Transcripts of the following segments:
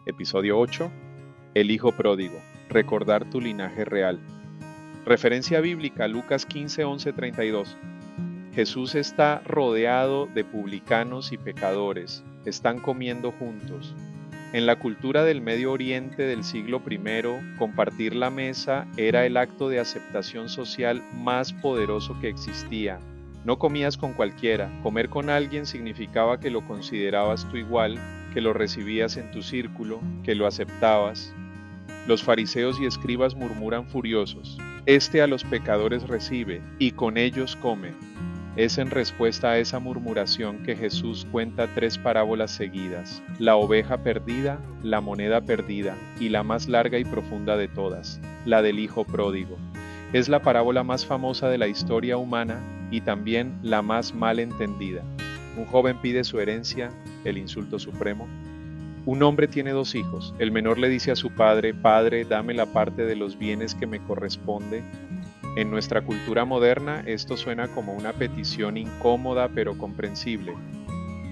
Episodio 8. El Hijo Pródigo. Recordar tu linaje real. Referencia bíblica, Lucas 15, 11, 32. Jesús está rodeado de publicanos y pecadores. Están comiendo juntos. En la cultura del Medio Oriente del siglo I, compartir la mesa era el acto de aceptación social más poderoso que existía. No comías con cualquiera. Comer con alguien significaba que lo considerabas tu igual, que lo recibías en tu círculo, que lo aceptabas. Los fariseos y escribas murmuran furiosos: Este a los pecadores recibe, y con ellos come. Es en respuesta a esa murmuración que Jesús cuenta 3 parábolas seguidas: la oveja perdida, la moneda perdida, y la más larga y profunda de todas, la del Hijo Pródigo. Es la parábola más famosa de la historia humana y también la más mal entendida. Un joven pide su herencia, el insulto supremo. Un hombre tiene 2 hijos. El menor le dice a su padre: Padre, dame la parte de los bienes que me corresponde. En nuestra cultura moderna, esto suena como una petición incómoda pero comprensible.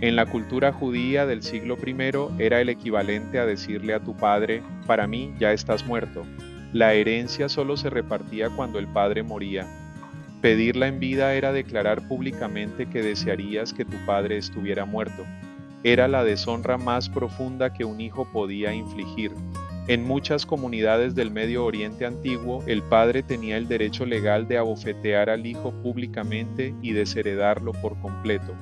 En la cultura judía del siglo I era el equivalente a decirle a tu padre: para mí ya estás muerto. La herencia solo se repartía cuando el padre moría. Pedirla en vida era declarar públicamente que desearías que tu padre estuviera muerto. Era la deshonra más profunda que un hijo podía infligir. En muchas comunidades del Medio Oriente antiguo, el padre tenía el derecho legal de abofetear al hijo públicamente y desheredarlo por completo.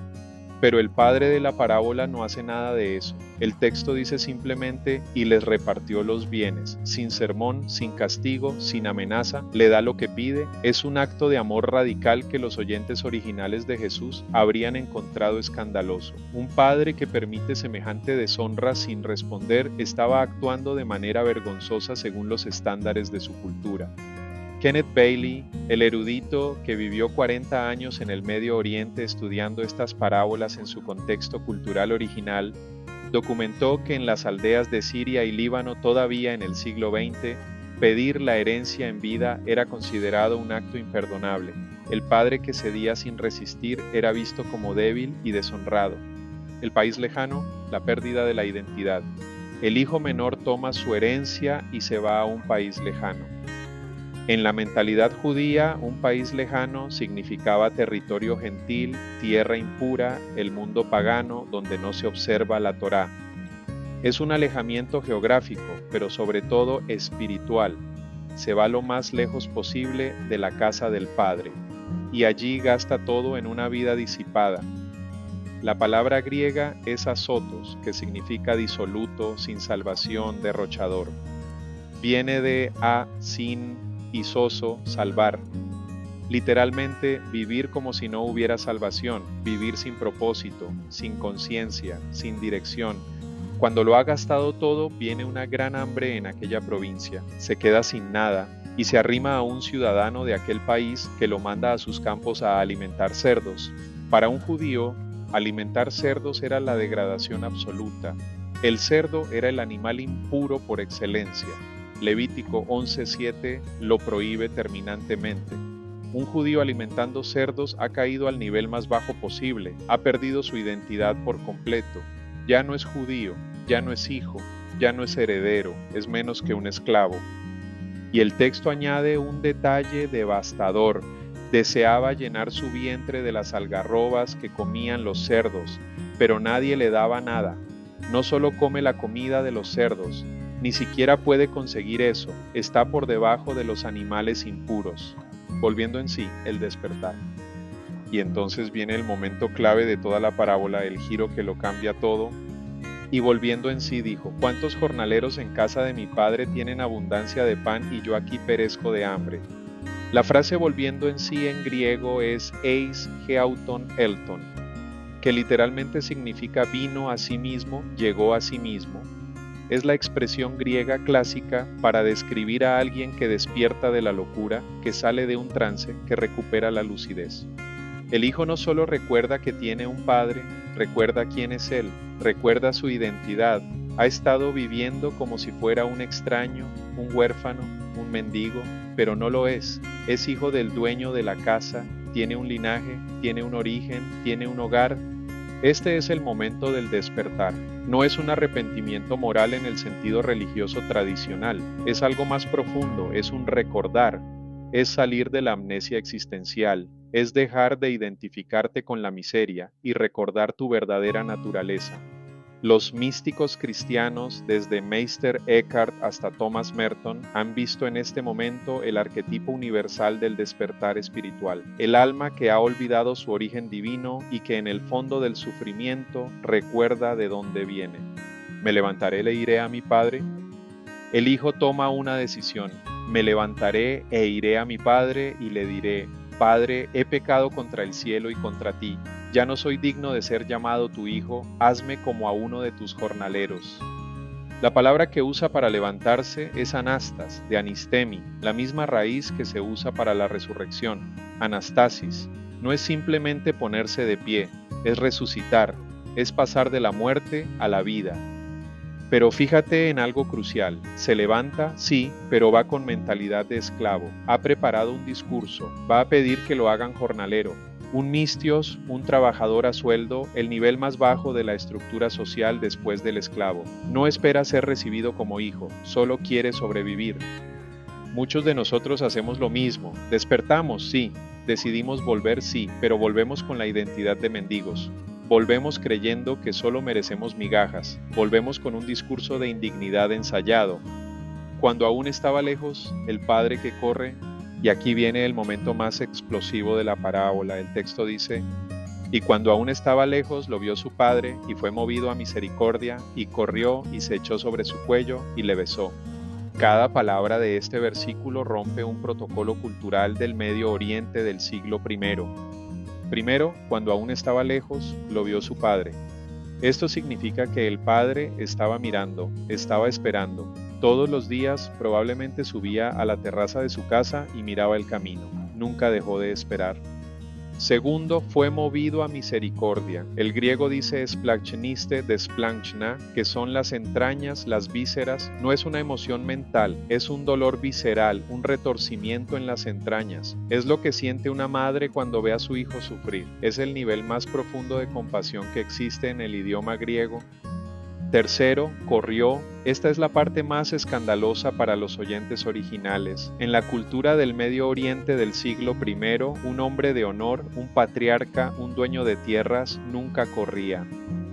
Pero el padre de la parábola no hace nada de eso. El texto dice simplemente: y les repartió los bienes, sin sermón, sin castigo, sin amenaza, le da lo que pide. Es un acto de amor radical que los oyentes originales de Jesús habrían encontrado escandaloso. Un padre que permite semejante deshonra sin responder estaba actuando de manera vergonzosa según los estándares de su cultura. Kenneth Bailey, el erudito que vivió 40 años en el Medio Oriente estudiando estas parábolas en su contexto cultural original, documentó que en las aldeas de Siria y Líbano todavía en el siglo XX, pedir la herencia en vida era considerado un acto imperdonable. El padre que cedía sin resistir era visto como débil y deshonrado. El país lejano, la pérdida de la identidad. El hijo menor toma su herencia y se va a un país lejano. En la mentalidad judía, un país lejano significaba territorio gentil, tierra impura, el mundo pagano donde no se observa la Torá. Es un alejamiento geográfico, pero sobre todo espiritual. Se va lo más lejos posible de la casa del Padre, y allí gasta todo en una vida disipada. La palabra griega es azotos, que significa disoluto, sin salvación, derrochador. Viene de sin y soso, salvar. Literalmente, vivir como si no hubiera salvación, vivir sin propósito, sin conciencia, sin dirección. Cuando lo ha gastado todo, viene una gran hambre en aquella provincia, se queda sin nada y se arrima a un ciudadano de aquel país que lo manda a sus campos a alimentar cerdos. Para un judío, alimentar cerdos era la degradación absoluta. El cerdo era el animal impuro por excelencia. Levítico 11:7 lo prohíbe terminantemente. Un judío alimentando cerdos ha caído al nivel más bajo posible, ha perdido su identidad por completo. Ya no es judío, ya no es hijo, ya no es heredero, es menos que un esclavo. Y el texto añade un detalle devastador: deseaba llenar su vientre de las algarrobas que comían los cerdos, pero nadie le daba nada. No solo come la comida de los cerdos, ni siquiera puede conseguir eso, está por debajo de los animales impuros. Volviendo en sí, el despertar. Y entonces viene el momento clave de toda la parábola, el giro que lo cambia todo. Y volviendo en sí dijo: ¿Cuántos jornaleros en casa de mi padre tienen abundancia de pan y yo aquí perezco de hambre? La frase volviendo en sí en griego es eis geauton elton, que literalmente significa vino a sí mismo, llegó a sí mismo. Es la expresión griega clásica para describir a alguien que despierta de la locura, que sale de un trance, que recupera la lucidez. El hijo no solo recuerda que tiene un padre, recuerda quién es él, recuerda su identidad. Ha estado viviendo como si fuera un extraño, un huérfano, un mendigo, pero no lo es. Es hijo del dueño de la casa, tiene un linaje, tiene un origen, tiene un hogar. Este es el momento del despertar. No es un arrepentimiento moral en el sentido religioso tradicional, es algo más profundo, es un recordar, es salir de la amnesia existencial, es dejar de identificarte con la miseria y recordar tu verdadera naturaleza. Los místicos cristianos, desde Meister Eckhart hasta Thomas Merton, han visto en este momento el arquetipo universal del despertar espiritual, el alma que ha olvidado su origen divino y que en el fondo del sufrimiento recuerda de dónde viene. ¿Me levantaré e iré a mi Padre? El Hijo toma una decisión. Me levantaré e iré a mi Padre y le diré: Padre, he pecado contra el cielo y contra ti. Ya no soy digno de ser llamado tu hijo, hazme como a uno de tus jornaleros. La palabra que usa para levantarse es anastas, de anistemi, la misma raíz que se usa para la resurrección. Anastasis. No es simplemente ponerse de pie, es resucitar, es pasar de la muerte a la vida. Pero fíjate en algo crucial, se levanta, sí, pero va con mentalidad de esclavo, ha preparado un discurso, va a pedir que lo hagan jornalero, un mistios, un trabajador a sueldo, el nivel más bajo de la estructura social después del esclavo. No espera ser recibido como hijo, solo quiere sobrevivir. Muchos de nosotros hacemos lo mismo, despertamos, sí, decidimos volver, sí, pero volvemos con la identidad de mendigos. Volvemos creyendo que solo merecemos migajas, volvemos con un discurso de indignidad ensayado. Cuando aún estaba lejos, el padre que corre, y aquí viene el momento más explosivo de la parábola, el texto dice: y cuando aún estaba lejos lo vio su padre, y fue movido a misericordia, y corrió y se echó sobre su cuello y le besó. Cada palabra de este versículo rompe un protocolo cultural del Medio Oriente del siglo I. Primero, cuando aún estaba lejos, lo vio su padre. Esto significa que el padre estaba mirando, estaba esperando. Todos los días probablemente subía a la terraza de su casa y miraba el camino. Nunca dejó de esperar. Segundo, fue movido a misericordia. El griego dice splachniste desplanchna, que son las entrañas, las vísceras. No es una emoción mental, es un dolor visceral, un retorcimiento en las entrañas. Es lo que siente una madre cuando ve a su hijo sufrir. Es el nivel más profundo de compasión que existe en el idioma griego. Tercero, corrió. Esta es la parte más escandalosa para los oyentes originales. En la cultura del Medio Oriente del siglo I, un hombre de honor, un patriarca, un dueño de tierras, nunca corría.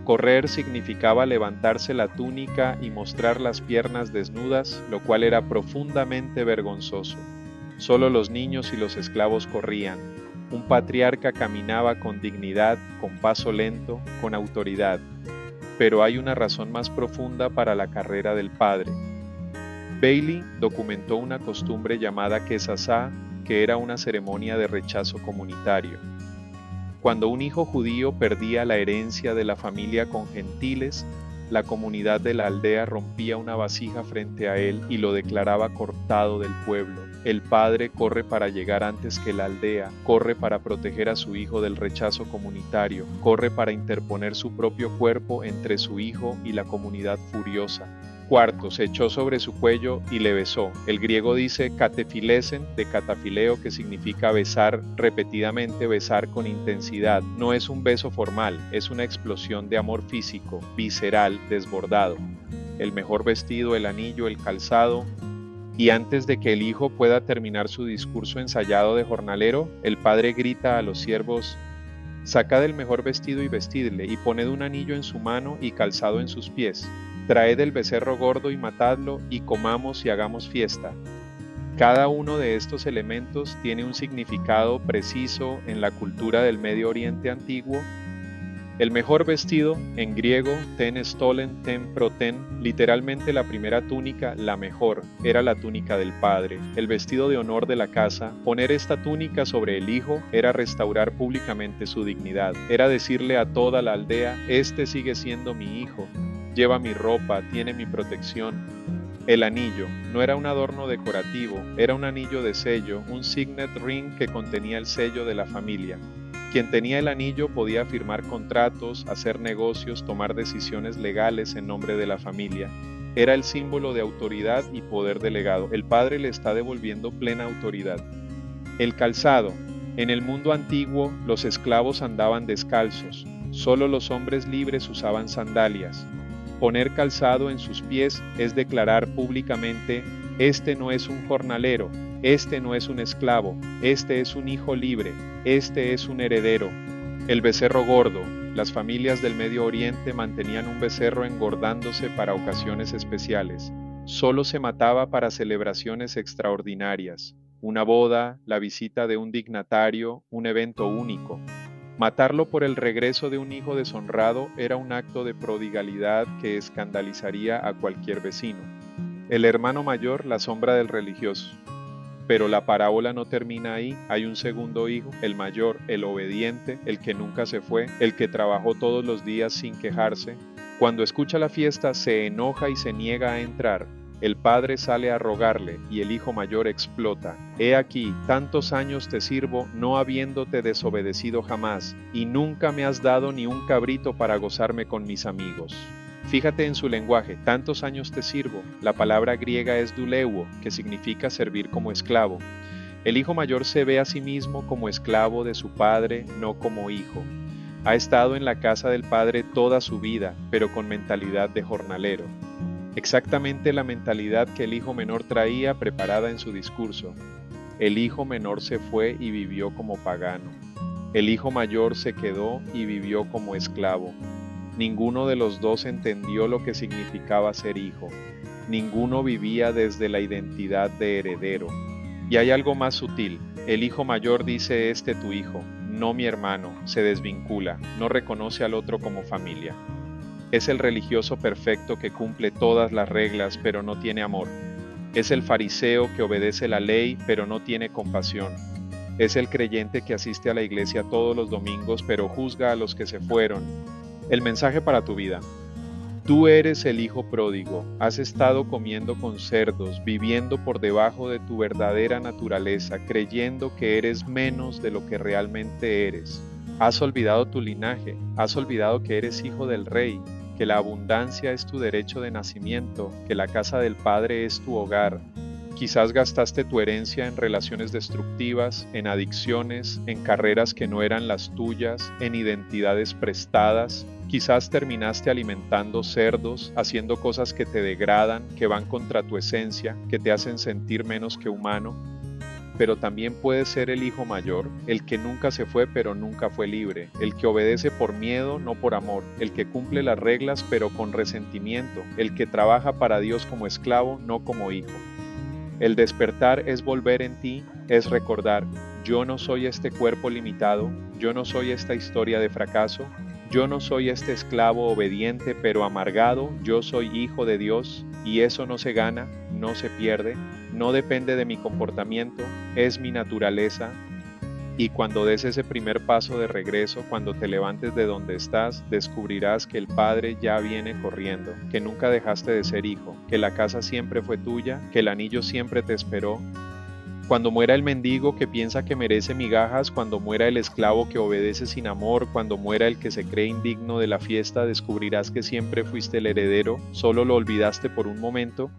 Correr significaba levantarse la túnica y mostrar las piernas desnudas, lo cual era profundamente vergonzoso. Solo los niños y los esclavos corrían. Un patriarca caminaba con dignidad, con paso lento, con autoridad. Pero hay una razón más profunda para la carrera del padre. Bailey documentó una costumbre llamada Kesasá, que era una ceremonia de rechazo comunitario. Cuando un hijo judío perdía la herencia de la familia con gentiles, la comunidad de la aldea rompía una vasija frente a él y lo declaraba cortado del pueblo. El padre corre para llegar antes que la aldea, corre para proteger a su hijo del rechazo comunitario, corre para interponer su propio cuerpo entre su hijo y la comunidad furiosa. Cuarto, se echó sobre su cuello y le besó. El griego dice catefilesen, de catafileo, que significa besar repetidamente, besar con intensidad. No es un beso formal, es una explosión de amor físico, visceral, desbordado. El mejor vestido, el anillo, el calzado. Y antes de que el hijo pueda terminar su discurso ensayado de jornalero, el padre grita a los siervos: sacad el mejor vestido y vestidle, y poned un anillo en su mano y calzado en sus pies. Traed el becerro gordo y matadlo, y comamos y hagamos fiesta. Cada uno de estos elementos tiene un significado preciso en la cultura del Medio Oriente antiguo. El mejor vestido, en griego, ten stolen, ten proten, literalmente la primera túnica, la mejor, era la túnica del padre, el vestido de honor de la casa. Poner esta túnica sobre el hijo era restaurar públicamente su dignidad, era decirle a toda la aldea: este sigue siendo mi hijo, lleva mi ropa, tiene mi protección. El anillo no era un adorno decorativo, era un anillo de sello, un signet ring que contenía el sello de la familia. Quien tenía el anillo podía firmar contratos, hacer negocios, tomar decisiones legales en nombre de la familia. Era el símbolo de autoridad y poder delegado. El padre le está devolviendo plena autoridad. El calzado. En el mundo antiguo, los esclavos andaban descalzos. Solo los hombres libres usaban sandalias. Poner calzado en sus pies es declarar públicamente: este no es un jornalero, este no es un esclavo, este es un hijo libre, este es un heredero. El becerro gordo. Las familias del Medio Oriente mantenían un becerro engordándose para ocasiones especiales. Solo se mataba para celebraciones extraordinarias, una boda, la visita de un dignatario, un evento único. Matarlo por el regreso de un hijo deshonrado era un acto de prodigalidad que escandalizaría a cualquier vecino. El hermano mayor, la sombra del religioso. Pero la parábola no termina ahí. Hay un segundo hijo, el mayor, el obediente, el que nunca se fue, el que trabajó todos los días sin quejarse. Cuando escucha la fiesta, se enoja y se niega a entrar. El padre sale a rogarle y el hijo mayor explota. He aquí, tantos años te sirvo, no habiéndote desobedecido jamás, y nunca me has dado ni un cabrito para gozarme con mis amigos. Fíjate en su lenguaje: tantos años te sirvo. La palabra griega es douleuo, que significa servir como esclavo. El hijo mayor se ve a sí mismo como esclavo de su padre, no como hijo. Ha estado en la casa del padre toda su vida, pero con mentalidad de jornalero. Exactamente la mentalidad que el hijo menor traía preparada en su discurso. El hijo menor se fue y vivió como pagano. El hijo mayor se quedó y vivió como esclavo. Ninguno de los dos entendió lo que significaba ser hijo. Ninguno vivía desde la identidad de heredero. Y hay algo más sutil. El hijo mayor dice: este tu hijo, no mi hermano, se desvincula, no reconoce al otro como familia. Es el religioso perfecto que cumple todas las reglas pero no tiene amor. Es el fariseo que obedece la ley pero no tiene compasión. Es el creyente que asiste a la iglesia todos los domingos pero juzga a los que se fueron. El mensaje para tu vida. Tú eres el hijo pródigo, has estado comiendo con cerdos, viviendo por debajo de tu verdadera naturaleza, creyendo que eres menos de lo que realmente eres. Has olvidado tu linaje, has olvidado que eres hijo del rey, que la abundancia es tu derecho de nacimiento, que la casa del Padre es tu hogar. Quizás gastaste tu herencia en relaciones destructivas, en adicciones, en carreras que no eran las tuyas, en identidades prestadas. Quizás terminaste alimentando cerdos, haciendo cosas que te degradan, que van contra tu esencia, que te hacen sentir menos que humano. Pero también puedes ser el hijo mayor, el que nunca se fue pero nunca fue libre, el que obedece por miedo, no por amor, el que cumple las reglas pero con resentimiento, el que trabaja para Dios como esclavo, no como hijo. El despertar es volver en ti, es recordar: yo no soy este cuerpo limitado, yo no soy esta historia de fracaso, yo no soy este esclavo obediente pero amargado, yo soy hijo de Dios, y eso no se gana, no se pierde, no depende de mi comportamiento, es mi naturaleza. Y cuando des ese primer paso de regreso, cuando te levantes de donde estás, descubrirás que el Padre ya viene corriendo, que nunca dejaste de ser hijo, que la casa siempre fue tuya, que el anillo siempre te esperó. Cuando muera el mendigo que piensa que merece migajas, cuando muera el esclavo que obedece sin amor, cuando muera el que se cree indigno de la fiesta, descubrirás que siempre fuiste el heredero, solo lo olvidaste por un momento.